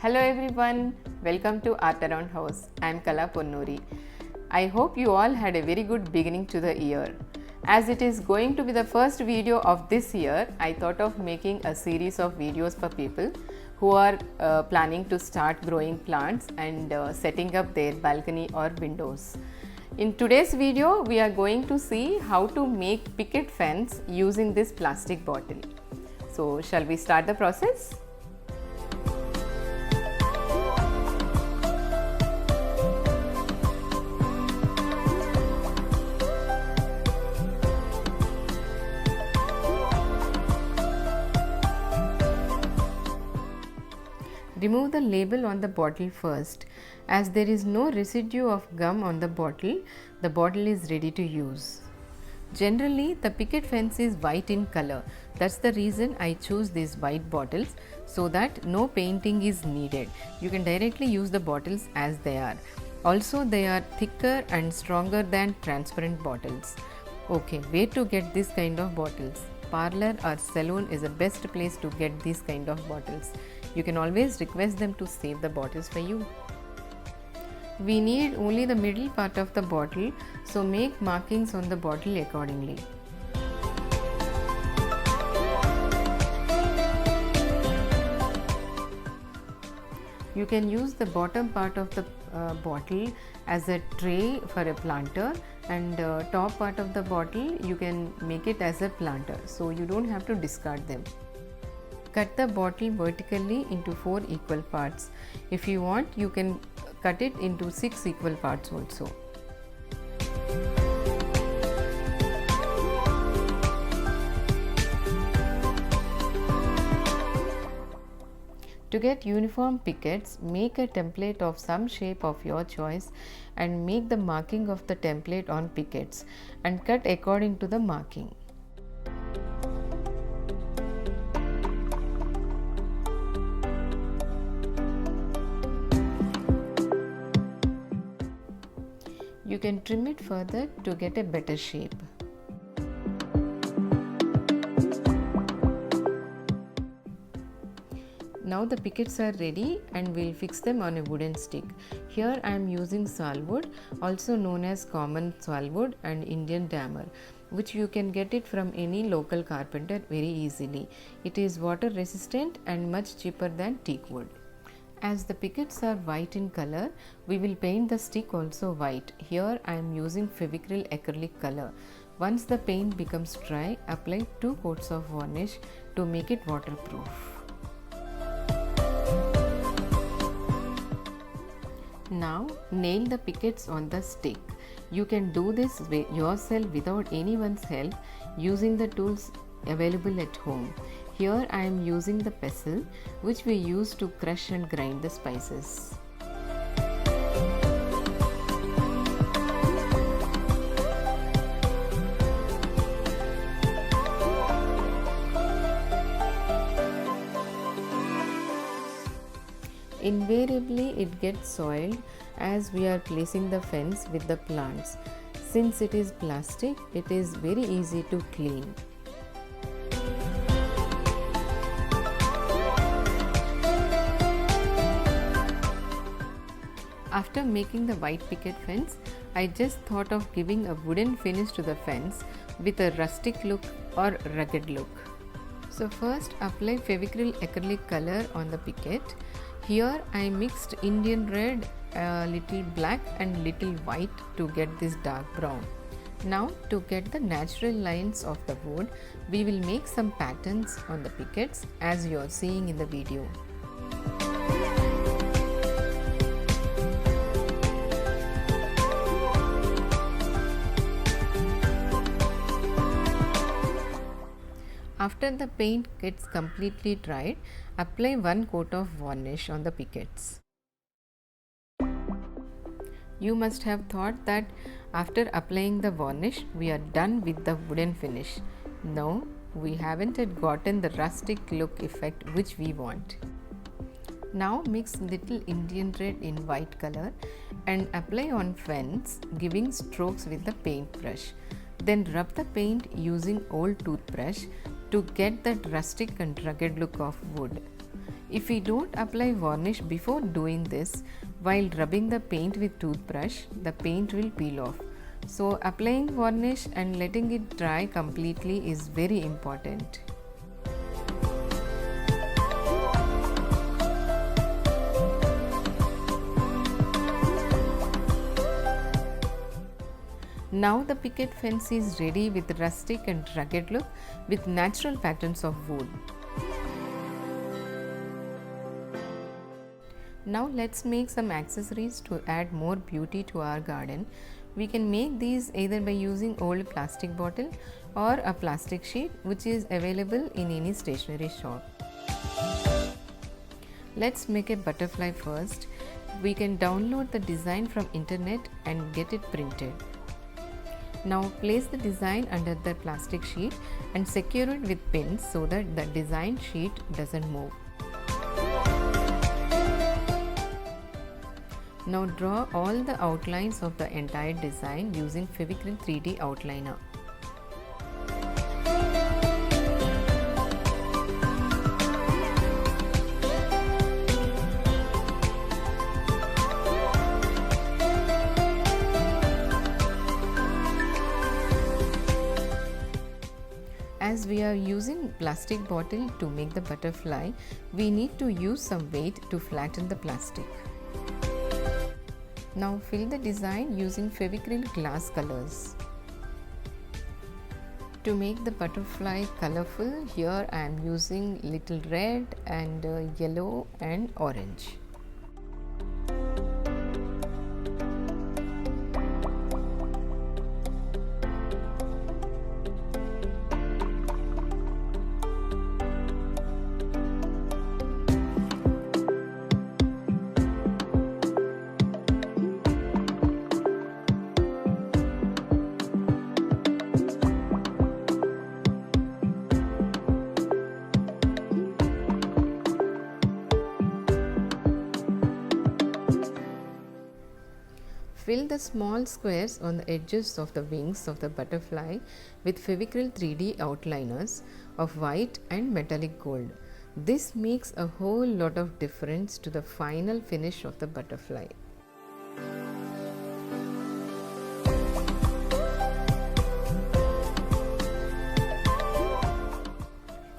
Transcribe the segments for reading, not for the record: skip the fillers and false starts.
Hello everyone, welcome to Art Around House. I am Kala Ponnuri. I hope you all had a very good beginning to the year. As it is going to be the first video of this year, I thought of making a series of videos for people who are planning to start growing plants and setting up their balcony or windows. In today's video, we are going to see how to make picket fence using this plastic bottle. So, shall we start the process? Remove the label on the bottle first. As there is no residue of gum on the bottle is ready to use. Generally, the picket fence is white in color. That's the reason I choose these white bottles so that no painting is needed. You can directly use the bottles as they are. Also, they are thicker and stronger than transparent bottles. Okay, where to get this kind of bottles? Parlor or salon is the best place to get these kind of bottles. You can always request them to save the bottles for you. We need only the middle part of the bottle, so make markings on the bottle accordingly. You can use the bottom part of the bottle as a tray for a planter, and top part of the bottle you can make it as a planter, so you don't have to discard them. Cut the bottle vertically into 4 equal parts. If you want, you can cut it into 6 equal parts also. To get uniform pickets, make a template of some shape of your choice and make the marking of the template on pickets and cut according to the marking. You can trim it further to get a better shape. Now the pickets are ready and we'll fix them on a wooden stick. Here I am using salwood, also known as common salwood and Indian dammer, which you can get it from any local carpenter very easily. It is water resistant and much cheaper than teak wood. As the pickets are white in color, we will paint the stick also white. Here I am using Fevicryl acrylic color. Once the paint becomes dry, apply 2 coats of varnish to make it waterproof. Now nail the pickets on the stick. You can do this yourself without anyone's help using the tools available at home. Here I am using the pestle which we use to crush and grind the spices. Invariably it gets soiled as we are placing the fence with the plants. Since it is plastic, it is very easy to clean. After making the white picket fence, I just thought of giving a wooden finish to the fence with a rustic look or rugged look. So first apply Fevicryl acrylic color on the picket. Here I mixed Indian red, little black and little white to get this dark brown. Now to get the natural lines of the wood, we will make some patterns on the pickets as you are seeing in the video. After the paint gets completely dried, apply 1 coat of varnish on the pickets. You must have thought that after applying the varnish, we are done with the wooden finish. No, we haven't yet gotten the rustic look effect which we want. Now mix little Indian red in white color and apply on fence, giving strokes with the paintbrush. Then rub the paint using old toothbrush to get that rustic and rugged look of wood. If we don't apply varnish before doing this, while rubbing the paint with toothbrush, the paint will peel off. So applying varnish and letting it dry completely is very important. Now the picket fence is ready with rustic and rugged look with natural patterns of wood. Now let's make some accessories to add more beauty to our garden. We can make these either by using old plastic bottle or a plastic sheet which is available in any stationery shop. Let's make a butterfly first. We can download the design from internet and get it printed. Now place the design under the plastic sheet and secure it with pins so that the design sheet doesn't move. Now draw all the outlines of the entire design using Fevicryl 3D outliner. As we are using plastic bottle to make the butterfly, we need to use some weight to flatten the plastic. Now fill the design using Fevicryl glass colors. To make the butterfly colorful, here I am using little red and yellow and orange. Fill the small squares on the edges of the wings of the butterfly with Fevicryl 3D outliners of white and metallic gold. This makes a whole lot of difference to the final finish of the butterfly.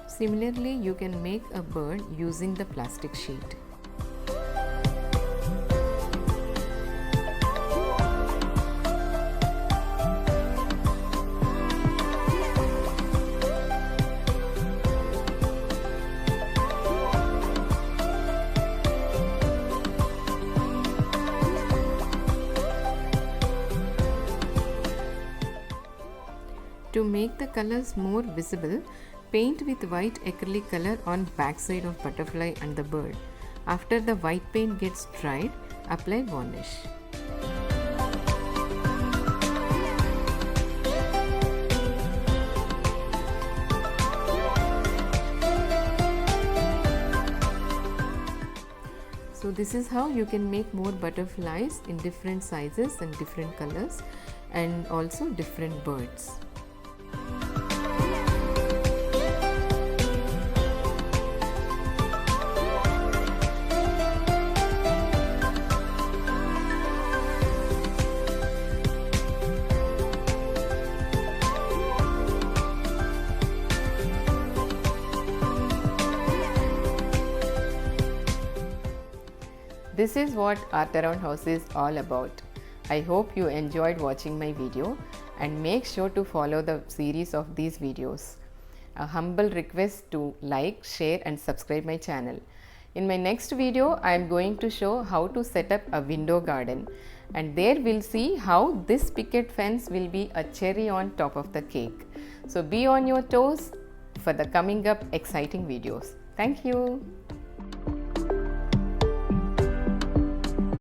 Similarly, you can make a bird using the plastic sheet. To make the colors more visible, paint with white acrylic color on backside of butterfly and the bird. After the white paint gets dried, apply varnish. So this is how you can make more butterflies in different sizes and different colors, and also different birds. This is what Art Around House is all about. I hope you enjoyed watching my video, and make sure to follow the series of these videos. A humble request to like, share and subscribe my channel. In my next video, I am going to show how to set up a window garden, and there we'll see how this picket fence will be a cherry on top of the cake. So be on your toes for the coming up exciting videos. Thank you.